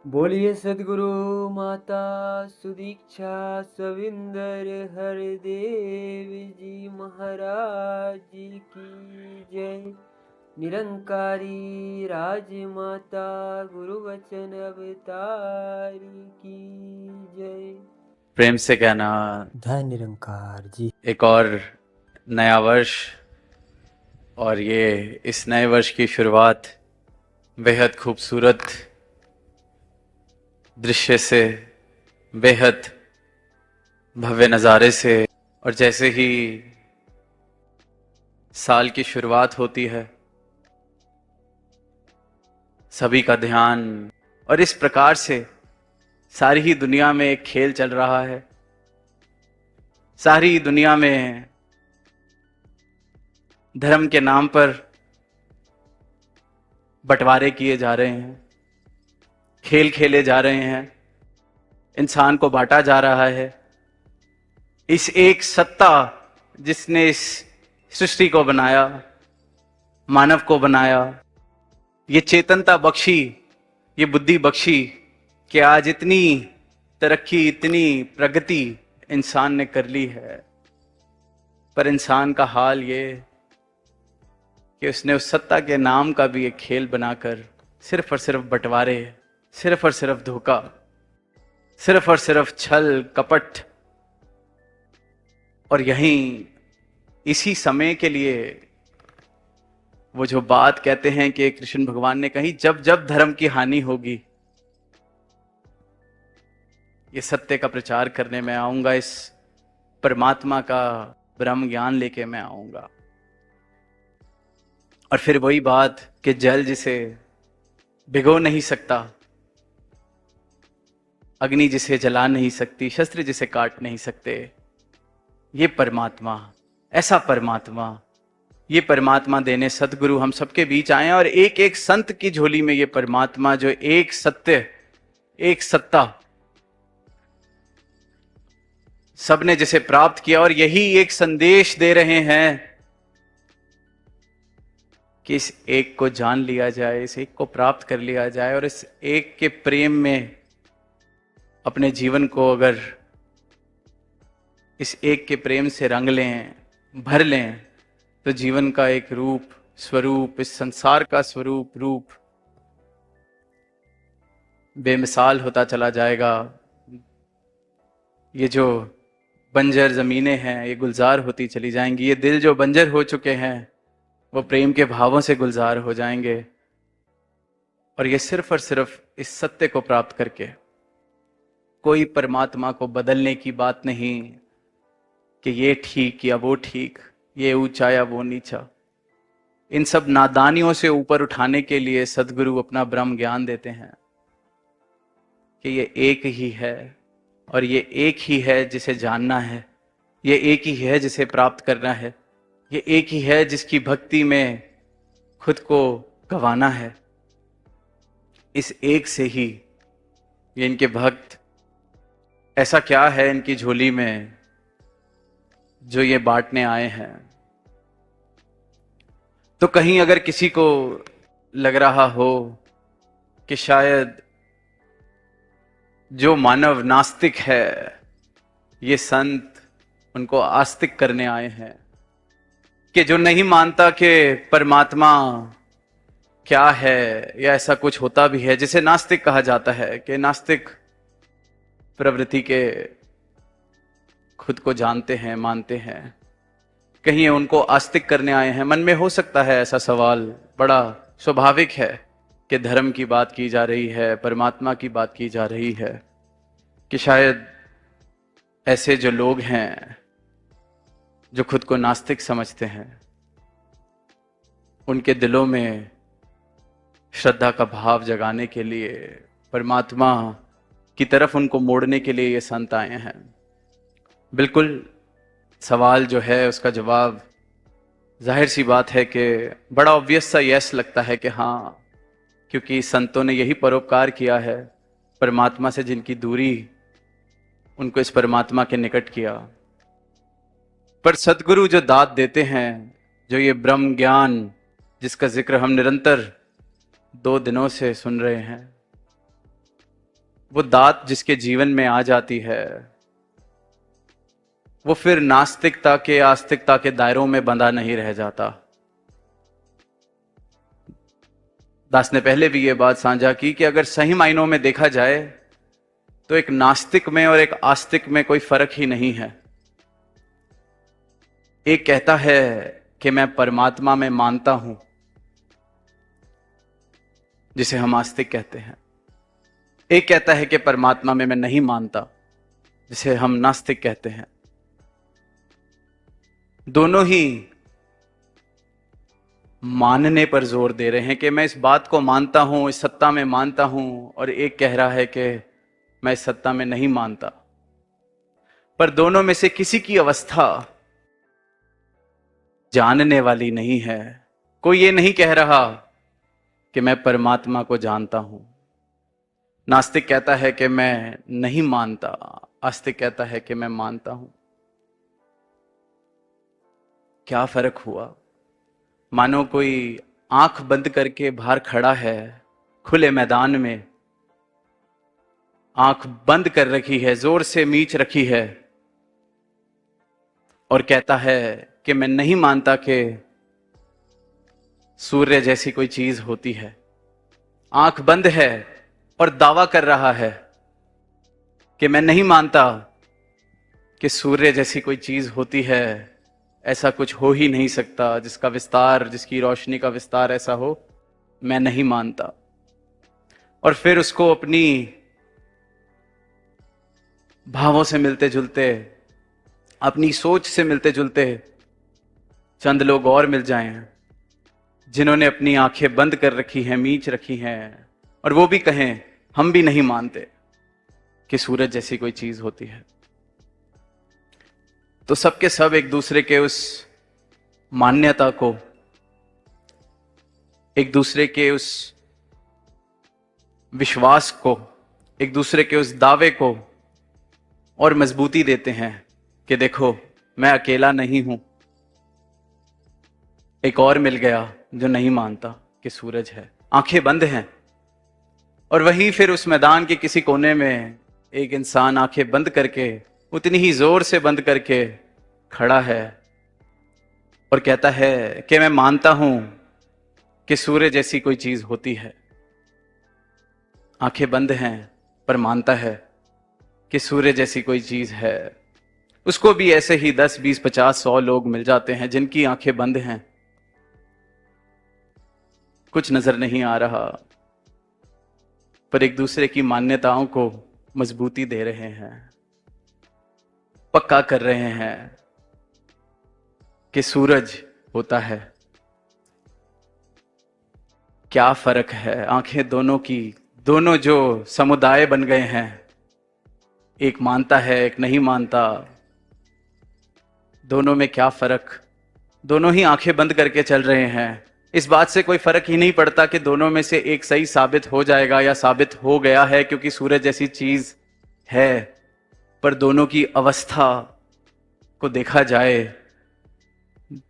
बोलिए सदगुरु माता सुदीक्षा सविंदर हरदेव जी महाराज जी की जय। निरंकारी राजमाता गुरु वचन अवतारी की जय। प्रेम से कहना धन निरंकार जी। एक और नया वर्ष, और ये इस नए वर्ष की शुरुआत बेहद खूबसूरत दृश्य से, बेहद भव्य नज़ारे से। और जैसे ही साल की शुरुआत होती है, सभी का ध्यान, और इस प्रकार से सारी ही दुनिया में एक खेल चल रहा है। सारी दुनिया में धर्म के नाम पर बंटवारे किए जा रहे हैं, खेल खेले जा रहे हैं, इंसान को बांटा जा रहा है। इस एक सत्ता जिसने इस सृष्टि को बनाया, मानव को बनाया, ये चेतनता बख्शी, ये बुद्धि बख्शी कि आज इतनी तरक्की, इतनी प्रगति इंसान ने कर ली है। पर इंसान का हाल ये कि उसने उस सत्ता के नाम का भी एक खेल बनाकर सिर्फ और सिर्फ बंटवारे, सिर्फ और सिर्फ धोखा, सिर्फ और सिर्फ छल कपट, और यहीं इसी समय के लिए वो जो बात कहते हैं कि कृष्ण भगवान ने कही, जब जब धर्म की हानि होगी, ये सत्य का प्रचार करने में आऊंगा, इस परमात्मा का ब्रह्म ज्ञान लेके मैं आऊंगा। और फिर वही बात कि जल जिसे भिगो नहीं सकता, अग्नि जिसे जला नहीं सकती, शस्त्र जिसे काट नहीं सकते, ये परमात्मा, ऐसा परमात्मा, ये परमात्मा देने सतगुरु हम सबके बीच आए, और एक एक संत की झोली में ये परमात्मा जो एक सत्य, एक सत्ता, सबने जिसे प्राप्त किया, और यही एक संदेश दे रहे हैं कि इस एक को जान लिया जाए, इस एक को प्राप्त कर लिया जाए, और इस एक के प्रेम में अपने जीवन को अगर इस एक के प्रेम से रंग लें, भर लें, तो जीवन का एक रूप, स्वरूप, इस संसार का स्वरूप, रूप बेमिसाल होता चला जाएगा। ये जो बंजर जमीनें हैं, ये गुलजार होती चली जाएंगी। ये दिल जो बंजर हो चुके हैं, वो प्रेम के भावों से गुलजार हो जाएंगे। और ये सिर्फ और सिर्फ इस सत्य को प्राप्त करके, कोई परमात्मा को बदलने की बात नहीं कि ये ठीक या वो ठीक, ये ऊंचा या वो नीचा, इन सब नादानियों से ऊपर उठाने के लिए सदगुरु अपना ब्रह्म ज्ञान देते हैं कि ये एक ही है, और ये एक ही है जिसे जानना है, ये एक ही है जिसे प्राप्त करना है, ये एक ही है जिसकी भक्ति में खुद को गंवाना है। इस एक से ही ये इनके भक्त, ऐसा क्या है इनकी झोली में जो ये बांटने आए हैं। तो कहीं अगर किसी को लग रहा हो कि शायद जो मानव नास्तिक है, ये संत उनको आस्तिक करने आए हैं, कि जो नहीं मानता कि परमात्मा क्या है या ऐसा कुछ होता भी है, जिसे नास्तिक कहा जाता है, कि नास्तिक प्रवृत्ति के खुद को जानते हैं, मानते हैं, कहीं उनको आस्तिक करने आए हैं। मन में हो सकता है ऐसा सवाल, बड़ा स्वाभाविक है कि धर्म की बात की जा रही है, परमात्मा की बात की जा रही है, कि शायद ऐसे जो लोग हैं जो खुद को नास्तिक समझते हैं, उनके दिलों में श्रद्धा का भाव जगाने के लिए, परमात्मा की तरफ उनको मोड़ने के लिए ये संत आए हैं। बिल्कुल सवाल जो है उसका जवाब जाहिर सी बात है कि बड़ा ऑब्वियस सा यस लगता है कि हाँ, क्योंकि संतों ने यही परोपकार किया है, परमात्मा से जिनकी दूरी उनको इस परमात्मा के निकट किया। पर सदगुरु जो दात देते हैं, जो ये ब्रह्म ज्ञान जिसका जिक्र हम निरंतर 2 दिनों से सुन रहे हैं, वो दात जिसके जीवन में आ जाती है, वो फिर नास्तिकता के आस्तिकता के दायरों में बंधा नहीं रह जाता। दास ने पहले भी ये बात साझा की कि अगर सही मायनों में देखा जाए तो एक नास्तिक में और एक आस्तिक में कोई फर्क ही नहीं है। एक कहता है कि मैं परमात्मा में मानता हूं, जिसे हम आस्तिक कहते हैं। एक कहता है कि परमात्मा में मैं नहीं मानता, जिसे हम नास्तिक कहते हैं। दोनों ही मानने पर जोर दे रहे हैं कि मैं इस बात को मानता हूं, इस सत्ता में मानता हूं, और एक कह रहा है कि मैं इस सत्ता में नहीं मानता। पर दोनों में से किसी की अवस्था जानने वाली नहीं है। कोई ये नहीं कह रहा कि मैं परमात्मा को जानता हूं। नास्तिक कहता है कि मैं नहीं मानता, आस्तिक कहता है कि मैं मानता हूं। क्या फर्क हुआ? मानो कोई आंख बंद करके बाहर खड़ा है खुले मैदान में, आंख बंद कर रखी है, जोर से मीच रखी है, और कहता है कि मैं नहीं मानता कि सूर्य जैसी कोई चीज होती है। आंख बंद है और दावा कर रहा है कि मैं नहीं मानता कि सूर्य जैसी कोई चीज होती है। ऐसा कुछ हो ही नहीं सकता जिसका विस्तार, जिसकी रोशनी का विस्तार ऐसा हो। मैं नहीं मानता। और फिर उसको अपनी भावों से मिलते जुलते, अपनी सोच से मिलते जुलते चंद लोग और मिल जाएं जिन्होंने अपनी आंखें बंद कर रखी हैं, मीच रखी हैं, और वो भी कहें हम भी नहीं मानते कि सूरज जैसी कोई चीज होती है। तो सबके सब एक दूसरे के उस मान्यता को, एक दूसरे के उस विश्वास को, एक दूसरे के उस दावे को और मजबूती देते हैं कि देखो मैं अकेला नहीं हूं, एक और मिल गया जो नहीं मानता कि सूरज है। आंखें बंद हैं, और वहीं फिर उस मैदान के किसी कोने में एक इंसान आंखें बंद करके, उतनी ही जोर से बंद करके खड़ा है और कहता है कि मैं मानता हूं कि सूर्य जैसी कोई चीज होती है। आंखें बंद हैं पर मानता है कि सूर्य जैसी कोई चीज है। उसको भी ऐसे ही 10, 20, 50, 100 लोग मिल जाते हैं जिनकी आंखें बंद हैं, कुछ नजर नहीं आ रहा, पर एक दूसरे की मान्यताओं को मजबूती दे रहे हैं, पक्का कर रहे हैं कि सूरज होता है। क्या फर्क है आंखें दोनों की, दोनों जो समुदाय बन गए हैं, एक मानता है एक नहीं मानता, दोनों में क्या फर्क? दोनों ही आंखें बंद करके चल रहे हैं। इस बात से कोई फर्क ही नहीं पड़ता कि दोनों में से एक सही साबित हो जाएगा या साबित हो गया है, क्योंकि सूरज जैसी चीज है। पर दोनों की अवस्था को देखा जाए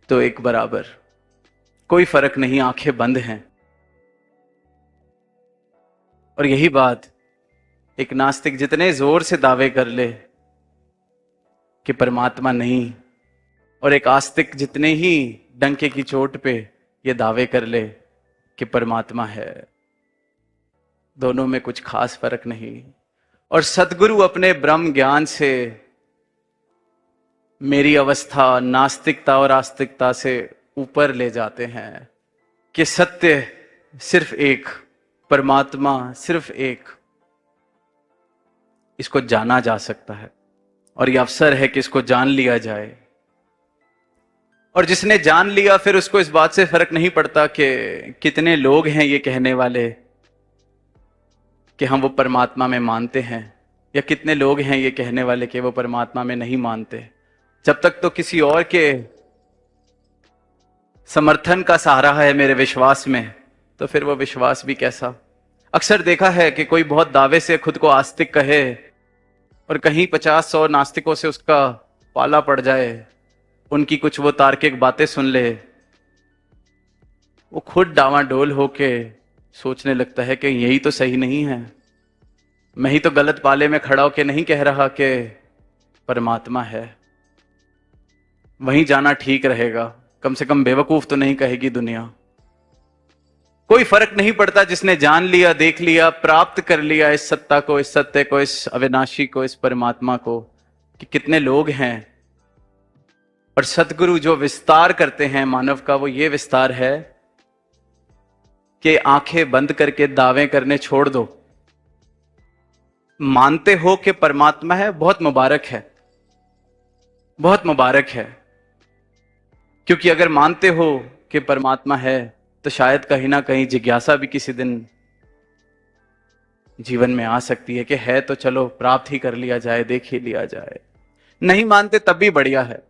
तो एक बराबर, कोई फर्क नहीं, आंखें बंद हैं। और यही बात एक नास्तिक जितने जोर से दावे कर ले कि परमात्मा नहीं, और एक आस्तिक जितने ही डंके की चोट पे ये दावे कर ले कि परमात्मा है, दोनों में कुछ खास फर्क नहीं। और सद्गुरु अपने ब्रह्म ज्ञान से मेरी अवस्था नास्तिकता और आस्तिकता से ऊपर ले जाते हैं कि सत्य सिर्फ एक, परमात्मा सिर्फ एक, इसको जाना जा सकता है और यह अवसर है कि इसको जान लिया जाए। और जिसने जान लिया फिर उसको इस बात से फर्क नहीं पड़ता कि कितने लोग हैं ये कहने वाले कि हम वो परमात्मा में मानते हैं, या कितने लोग हैं ये कहने वाले कि वो परमात्मा में नहीं मानते। जब तक तो किसी और के समर्थन का सहारा है मेरे विश्वास में, तो फिर वो विश्वास भी कैसा। अक्सर देखा है कि कोई बहुत दावे से खुद को आस्तिक कहे और कहीं 50-100 नास्तिकों से उसका पाला पड़ जाए, उनकी कुछ वो तार्किक बातें सुन ले, वो खुद डावाडोल होके सोचने लगता है कि यही तो सही नहीं है, मैं ही तो गलत पाले में खड़ा होके नहीं कह रहा कि परमात्मा है, वहीं जाना ठीक रहेगा। कम से कम बेवकूफ तो नहीं कहेगी दुनिया। कोई फर्क नहीं पड़ता, जिसने जान लिया, देख लिया, प्राप्त कर लिया इस सत्ता को, इस सत्य को, इस अविनाशी को, इस परमात्मा को, कि कितने लोग हैं। और सतगुरु जो विस्तार करते हैं मानव का, वो ये विस्तार है कि आंखें बंद करके दावे करने छोड़ दो। मानते हो कि परमात्मा है, बहुत मुबारक है, बहुत मुबारक है। क्योंकि अगर मानते हो कि परमात्मा है तो शायद कहीं ना कहीं जिज्ञासा भी किसी दिन जीवन में आ सकती है कि है तो चलो प्राप्त ही कर लिया जाए, देख ही लिया जाए। नहीं मानते तब भी बढ़िया है,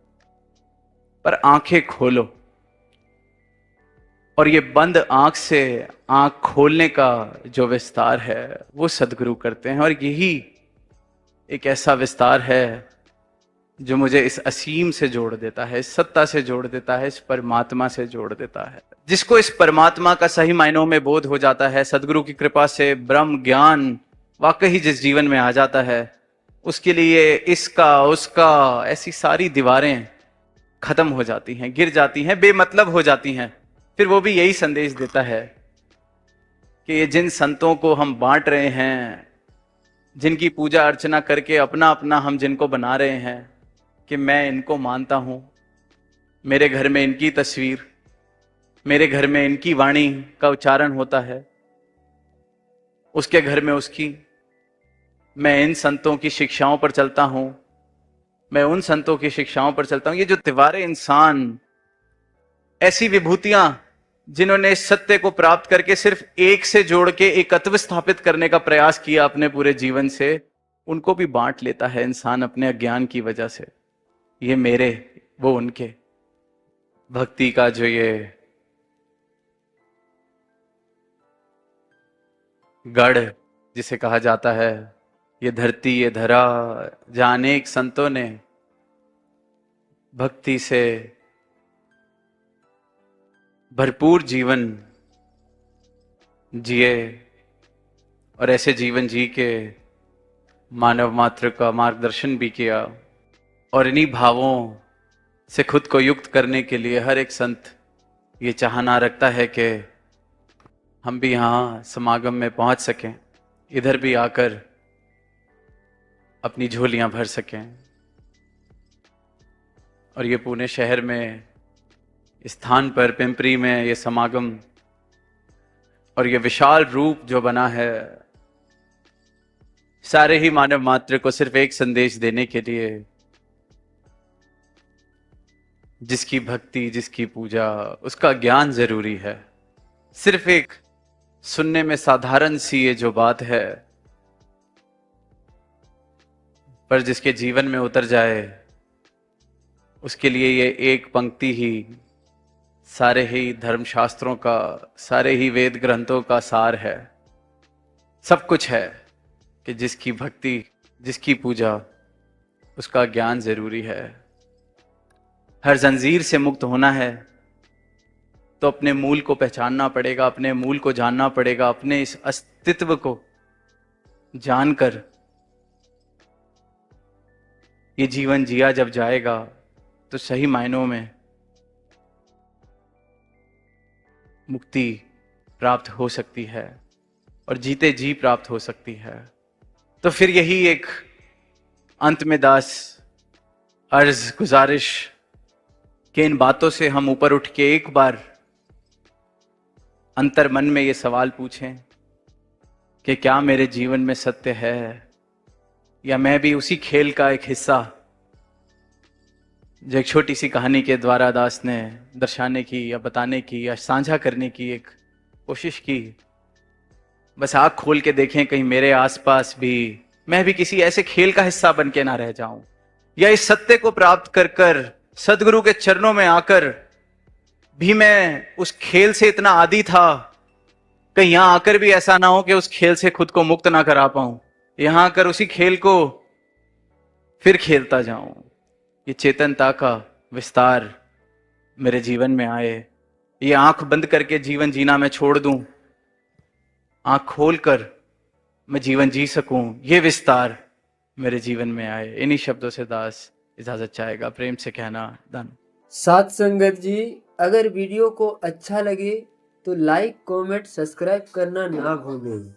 पर आंखें खोलो। और ये बंद आंख से आंख खोलने का जो विस्तार है वो सदगुरु करते हैं। और यही एक ऐसा विस्तार है जो मुझे इस असीम से जोड़ देता है, इस सत्ता से जोड़ देता है, इस परमात्मा से जोड़ देता है। जिसको इस परमात्मा का सही मायनों में बोध हो जाता है, सदगुरु की कृपा से ब्रह्म ज्ञान वाकई जिस जीवन में आ जाता है, उसके लिए इसका उसका ऐसी सारी दीवारें खत्म हो जाती हैं, गिर जाती हैं, बेमतलब हो जाती हैं। फिर वो भी यही संदेश देता है कि ये जिन संतों को हम बांट रहे हैं, जिनकी पूजा अर्चना करके अपना अपना हम जिनको बना रहे हैं कि मैं इनको मानता हूं, मेरे घर में इनकी तस्वीर, मेरे घर में इनकी वाणी का उच्चारण होता है, उसके घर में उसकी, मैं इन संतों की शिक्षाओं पर चलता हूं, मैं उन संतों की शिक्षाओं पर चलता हूं। ये जो तिवारे इंसान, ऐसी विभूतियां जिन्होंने इस सत्य को प्राप्त करके सिर्फ एक से जोड़ के एकत्व स्थापित करने का प्रयास किया अपने पूरे जीवन से, उनको भी बांट लेता है इंसान अपने अज्ञान की वजह से। ये मेरे, वो उनके। भक्ति का जो ये गढ़ जिसे कहा जाता है, ये धरती, ये धरा, जहां अनेक संतों ने भक्ति से भरपूर जीवन जिए और ऐसे जीवन जी के मानव मात्र का मार्गदर्शन भी किया। और इन्हीं भावों से खुद को युक्त करने के लिए हर एक संत ये चाहना रखता है कि हम भी यहाँ समागम में पहुंच सकें, इधर भी आकर अपनी झोलियां भर सकें। और ये पुणे शहर में स्थान पर पिंपरी में ये समागम और ये विशाल रूप जो बना है, सारे ही मानव मात्र को सिर्फ एक संदेश देने के लिए, जिसकी भक्ति, जिसकी पूजा, उसका ज्ञान जरूरी है। सिर्फ एक सुनने में साधारण सी ये जो बात है, पर जिसके जीवन में उतर जाए उसके लिए ये एक पंक्ति ही सारे ही धर्मशास्त्रों का, सारे ही वेद ग्रंथों का सार है। सब कुछ है कि जिसकी भक्ति, जिसकी पूजा, उसका ज्ञान जरूरी है। हर जंजीर से मुक्त होना है तो अपने मूल को पहचानना पड़ेगा, अपने मूल को जानना पड़ेगा। अपने इस अस्तित्व को जानकर ये जीवन जिया जब जाएगा तो सही मायनों में मुक्ति प्राप्त हो सकती है और जीते जी प्राप्त हो सकती है। तो फिर यही एक अंत में दास अर्ज, गुजारिश कि इन बातों से हम ऊपर उठ के एक बार अंतर मन में ये सवाल पूछें कि क्या मेरे जीवन में सत्य है, या मैं भी उसी खेल का एक हिस्सा, जो एक छोटी सी कहानी के द्वारा दास ने दर्शाने की या बताने की या साझा करने की एक कोशिश की। बस आँख खोल के देखें, कहीं मेरे आसपास भी मैं भी किसी ऐसे खेल का हिस्सा बन के ना रह जाऊं, या इस सत्य को प्राप्त कर कर सदगुरु के चरणों में आकर भी मैं उस खेल से इतना आदी था, कहीं यहां आकर भी ऐसा ना हो कि उस खेल से खुद को मुक्त ना करा पाऊं, यहां आकर उसी खेल को फिर खेलता जाऊं। ये चेतनता का विस्तार मेरे जीवन में आए, ये आंख बंद करके जीवन जीना मैं छोड़ दूं, आंख खोलकर मैं जीवन जी सकूं, ये विस्तार मेरे जीवन में आए। इन्हीं शब्दों से दास इजाजत चाहेगा। प्रेम से कहना धन। साथ संगत जी, अगर वीडियो को अच्छा लगे तो लाइक, कमेंट, सब्सक्राइब करना ना भूलें।